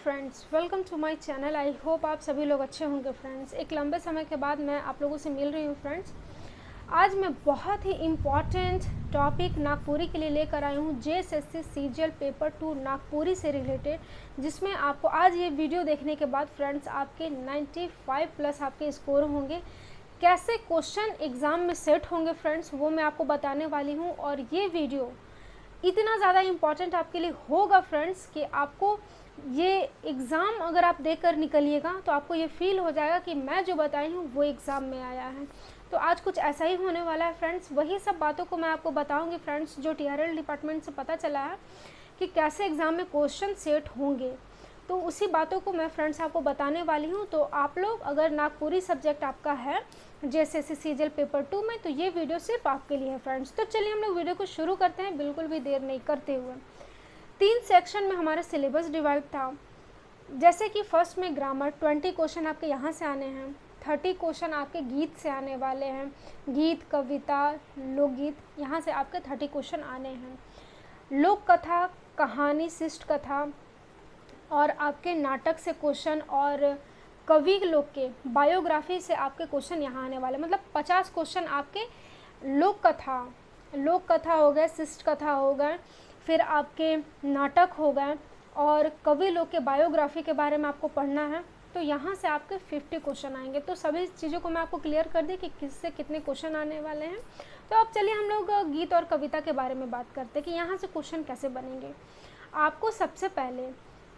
Friends, welcome to my channel. I hope आप सभी लोग अच्छे होंगे फ्रेंड्स। एक लंबे समय के बाद मैं आप लोगों से मिल रही हूँ फ्रेंड्स। आज मैं बहुत ही इम्पॉर्टेंट टॉपिक नागपुरी के लिए लेकर आई हूँ, जेएसएससी सीजीएल पेपर 2 नागपुरी से रिलेटेड, जिसमें आपको आज ये वीडियो देखने के बाद फ्रेंड्स आपके 95 प्लस आपके स्कोर होंगे। कैसे क्वेश्चन एग्ज़ाम में सेट होंगे फ्रेंड्स, वो मैं आपको बताने वाली हूँ। और ये वीडियो इतना ज़्यादा इम्पॉर्टेंट आपके लिए होगा फ्रेंड्स कि आपको ये एग्ज़ाम अगर आप देकर निकलिएगा तो आपको ये फील हो जाएगा कि मैं जो बताई हूँ वो एग्ज़ाम में आया है। तो आज कुछ ऐसा ही होने वाला है फ्रेंड्स। वही सब बातों को मैं आपको बताऊंगी फ्रेंड्स, जो टीआरएल डिपार्टमेंट से पता चला है कि कैसे एग्ज़ाम में क्वेश्चन सेट होंगे। तो उसी बातों को मैं फ्रेंड्स आपको बताने वाली हूँ। तो आप लोग अगर नागपुरी सब्जेक्ट आपका है जेएसएससी सीजीएल पेपर 2 में, तो ये वीडियो सिर्फ आपके लिए है फ्रेंड्स। तो चलिए हम लोग वीडियो को शुरू करते हैं, बिल्कुल भी देर नहीं करते हुए। 3 सेक्शन में हमारा सिलेबस डिवाइड था। जैसे कि फर्स्ट में ग्रामर, 20 क्वेश्चन आपके यहाँ से आने हैं, 30 क्वेश्चन आपके गीत से आने वाले हैं। गीत, कविता, लोकगीत, यहाँ से आपके 30 क्वेश्चन आने हैं। लोक कथा, कहानी, शिष्ट कथा और आपके नाटक से क्वेश्चन और कवि लोग के बायोग्राफी से आपके क्वेश्चन यहाँ आने वाले। मतलब 50 क्वेश्चन आपके लोक कथा हो गए, शिष्ट कथा हो गए, फिर आपके नाटक हो गए और कवि लोग के बायोग्राफी के बारे में आपको पढ़ना है। तो यहाँ से आपके 50 क्वेश्चन आएंगे। तो सभी चीज़ों को मैं आपको क्लियर कर दी कि किससे कितने क्वेश्चन आने वाले हैं। तो अब चलिए हम लोग गीत और कविता के बारे में बात करते हैं कि यहाँ से क्वेश्चन कैसे बनेंगे। आपको सबसे पहले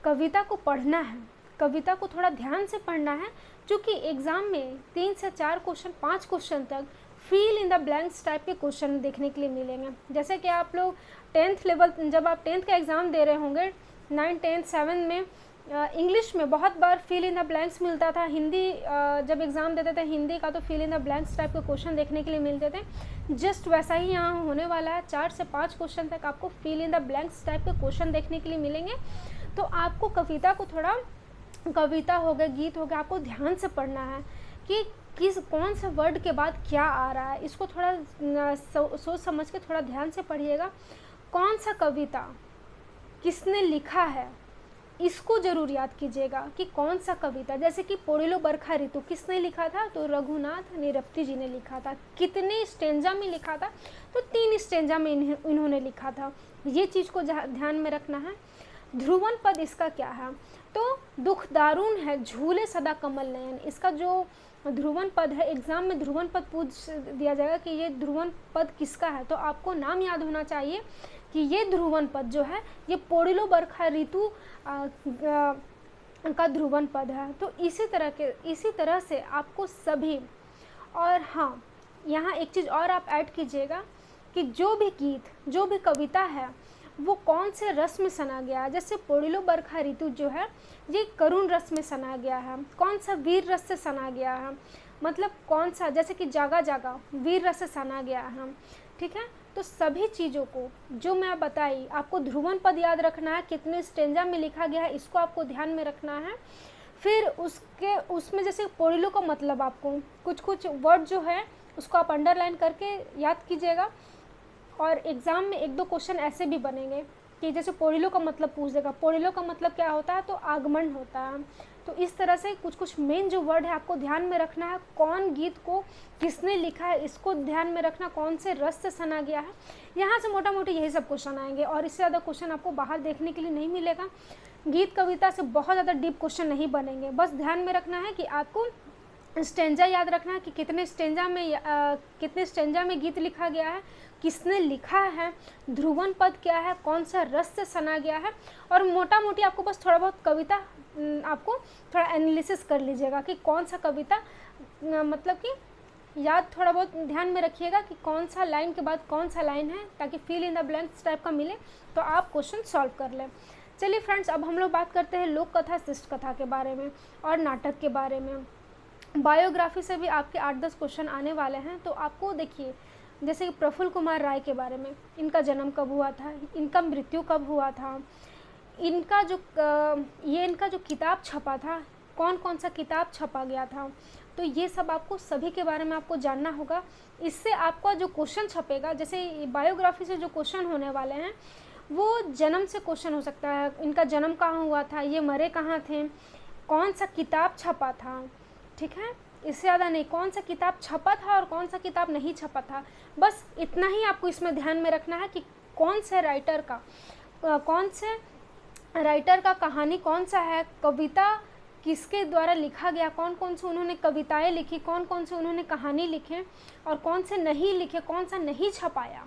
कविता को पढ़ना है, कविता को थोड़ा ध्यान से पढ़ना है, क्योंकि एग्ज़ाम में 3 से 4 क्वेश्चन, 5 क्वेश्चन तक fill in the blanks type के क्वेश्चन देखने के लिए मिलेंगे। जैसे कि आप लोग 10th लेवल, जब आप 10th का एग्ज़ाम दे रहे होंगे, 9, 10, 7 में इंग्लिश में बहुत बार फिल इन द ब्लैंक्स मिलता था। हिंदी जब एग्ज़ाम देते थे हिंदी का, तो fill in the blanks type के क्वेश्चन देखने के लिए मिलते थे। जस्ट वैसा ही यहाँ होने वाला है। 4 से 5 क्वेश्चन तक आपको fill in the blanks type के क्वेश्चन देखने के लिए मिलेंगे। तो आपको कविता को थोड़ा, कविता हो गया, गीत हो गया, आपको ध्यान से पढ़ना है कि कौन सा वर्ड के बाद क्या आ रहा है। इसको थोड़ा सोच समझ के थोड़ा ध्यान से पढ़िएगा। कौन सा कविता किसने लिखा है, इसको ज़रूर याद कीजिएगा कि कौन सा कविता। जैसे कि पोड़िलो बरखा ऋतु किसने लिखा था, तो रघुनाथ निरप्ती जी ने लिखा था। कितने स्टेंजा में लिखा था, तो 3 स्टेंजा में इन्होंने लिखा था। ये चीज़ को ध्यान में रखना है। ध्रुवन पद इसका क्या है, तो दुख दारुण है झूले सदा कमल नयन। इसका जो ध्रुवन पद है, एग्ज़ाम में ध्रुवन पद पूछ दिया जाएगा कि ये ध्रुवन पद किसका है। तो आपको नाम याद होना चाहिए कि ये ध्रुवन पद जो है ये पोड़िलो बरखा ऋतु का ध्रुवन पद है। तो इसी तरह से आपको सभी, और हाँ यहाँ एक चीज़ और आप ऐड कीजिएगा कि जो भी गीत, जो भी कविता है, वो कौन से रस में सना गया है। जैसे पोड़िलो बरखा ऋतु जो है ये करुण रस में सना गया है, कौन सा वीर रस से सना गया है, मतलब कौन सा, जैसे कि जागा जागा वीर रस से सना गया है। ठीक है, तो सभी चीज़ों को जो मैं बताई, आपको ध्रुवन पद याद रखना है, कितने स्टेंजा में लिखा गया है, इसको आपको ध्यान में रखना है। फिर उसमें जैसे पोड़िलो का मतलब, आपको कुछ वर्ड जो है उसको आप अंडरलाइन करके याद कीजिएगा। और एग्ज़ाम में 1-2 क्वेश्चन ऐसे भी बनेंगे कि जैसे पोड़िलो का मतलब पूछ देगा, पोड़िलो का मतलब क्या होता है, तो आगमन होता है। तो इस तरह से कुछ मेन जो वर्ड है आपको ध्यान में रखना है। कौन गीत को किसने लिखा है, इसको ध्यान में रखना, कौन से रस से सना गया है। यहाँ से मोटा मोटी यही सब क्वेश्चन आएंगे और इससे ज़्यादा क्वेश्चन आपको बाहर देखने के लिए नहीं मिलेगा। गीत कविता से बहुत ज़्यादा डीप क्वेश्चन नहीं बनेंगे। बस ध्यान में रखना है कि आपको स्टेंजा याद रखना है कि कितने स्टेंजा में गीत लिखा गया है, किसने लिखा है, ध्रुवन पद क्या है, कौन सा रस से सना गया है। और मोटा मोटी आपको बस थोड़ा बहुत कविता आपको थोड़ा एनालिसिस कर लीजिएगा कि कौन सा कविता, मतलब कि याद थोड़ा बहुत ध्यान में रखिएगा कि कौन सा लाइन के बाद कौन सा लाइन है, ताकि fill in the blanks type का मिले तो आप क्वेश्चन सॉल्व कर लें। चलिए फ्रेंड्स, अब हम लोग बात करते हैं लोक कथा, शिष्ट कथा के बारे में और नाटक के बारे में। बायोग्राफी से भी आपके 8-10 क्वेश्चन आने वाले हैं। तो आपको देखिए, जैसे कि प्रफुल्ल कुमार राय के बारे में, इनका जन्म कब हुआ था, इनका मृत्यु कब हुआ था, इनका जो किताब छपा था, कौन कौन सा किताब छपा गया था, तो ये सब आपको सभी के बारे में आपको जानना होगा। इससे आपका जो क्वेश्चन छपेगा, जैसे बायोग्राफी से जो क्वेश्चन होने वाले हैं वो जन्म से क्वेश्चन हो सकता है, इनका जन्म कहाँ हुआ था, ये मरे कहाँ थे, कौन सा किताब छपा था, ठीक है, इससे ज़्यादा नहीं, कौन सा किताब छपा था और कौन सा किताब नहीं छपा था, बस इतना ही आपको इसमें ध्यान में रखना है कि कौन से राइटर का कहानी कौन सा है, कविता किसके द्वारा लिखा गया, कौन कौन से उन्होंने कविताएं लिखी, कौन कौन से उन्होंने कहानी लिखे और कौन से नहीं लिखे, कौन सा नहीं छपाया,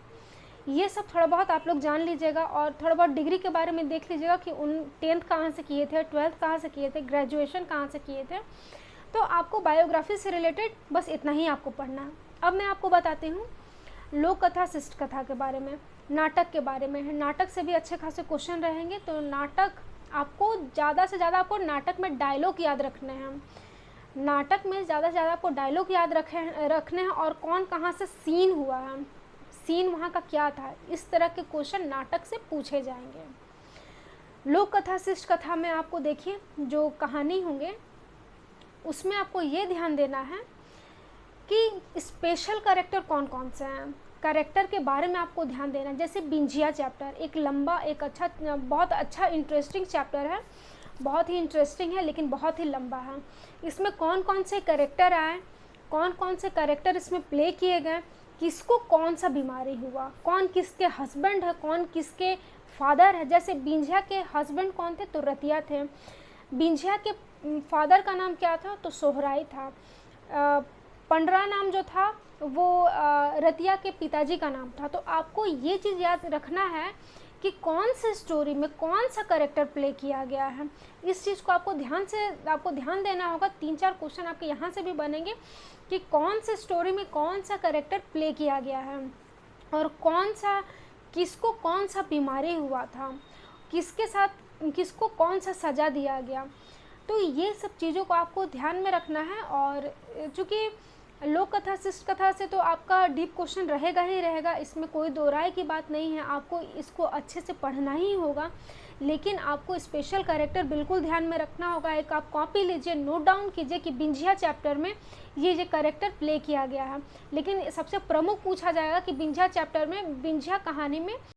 ये सब थोड़ा बहुत आप लोग जान लीजिएगा। और थोड़ा बहुत डिग्री के बारे में देख लीजिएगा कि उन 10th कहाँ से किए थे, 12th कहाँ से किए थे, ग्रेजुएशन कहाँ से किए थे। तो आपको बायोग्राफी से रिलेटेड बस इतना ही आपको पढ़ना है। अब मैं आपको बताती हूँ लोक कथा शिष्ट कथा के बारे में, नाटक के बारे में। नाटक से भी अच्छे खासे क्वेश्चन रहेंगे। तो नाटक आपको ज़्यादा से ज़्यादा आपको नाटक में डायलॉग याद रखने हैं, नाटक में ज़्यादा से ज़्यादा आपको डायलॉग याद रखने हैं और कौन कहाँ से सीन हुआ है, सीन वहाँ का क्या था, इस तरह के क्वेश्चन नाटक से पूछे जाएंगे। लोक कथा शिष्ट कथा में आपको देखिए जो कहानी होंगे उसमें आपको ये ध्यान देना है कि स्पेशल कैरेक्टर कौन कौन से हैं, कैरेक्टर के बारे में आपको ध्यान देना है। जैसे बिंझिया चैप्टर एक लंबा, एक अच्छा, बहुत अच्छा इंटरेस्टिंग चैप्टर है, बहुत ही इंटरेस्टिंग है लेकिन बहुत ही लंबा है। इसमें कौन कौन से कैरेक्टर आए, कौन कौन से कैरेक्टर इसमें प्ले किए गए, किसको कौन सा बीमारी हुआ, कौन किसके हस्बैंड है, कौन किसके फादर है। जैसे बिंझिया के हस्बैंड कौन थे, तो रतिया थे। बिंझिया के फादर का नाम क्या था, तो सोहराई था। पंडरा नाम जो था वो रतिया के पिताजी का नाम था। तो आपको ये चीज़ याद रखना है कि कौन से स्टोरी में कौन सा कैरेक्टर प्ले किया गया है। इस चीज़ को आपको ध्यान देना होगा। 3-4 क्वेश्चन आपके यहाँ से भी बनेंगे कि कौन से स्टोरी में कौन सा कैरेक्टर प्ले किया गया है और किसको कौन सा बीमारी हुआ था, किसके साथ किसको कौन सा सज़ा दिया गया। तो ये सब चीज़ों को आपको ध्यान में रखना है। और चूँकि लोक कथा शिष्ट कथा से तो आपका डीप क्वेश्चन रहेगा ही रहेगा, इसमें कोई दो राय की बात नहीं है, आपको इसको अच्छे से पढ़ना ही होगा। लेकिन आपको स्पेशल कैरेक्टर बिल्कुल ध्यान में रखना होगा। एक आप कॉपी लीजिए, नोट डाउन कीजिए कि बिंझिया चैप्टर में ये कैरेक्टर प्ले किया गया है। लेकिन सबसे प्रमुख पूछा जाएगा कि बिंझिया चैप्टर में, बिंझिया कहानी में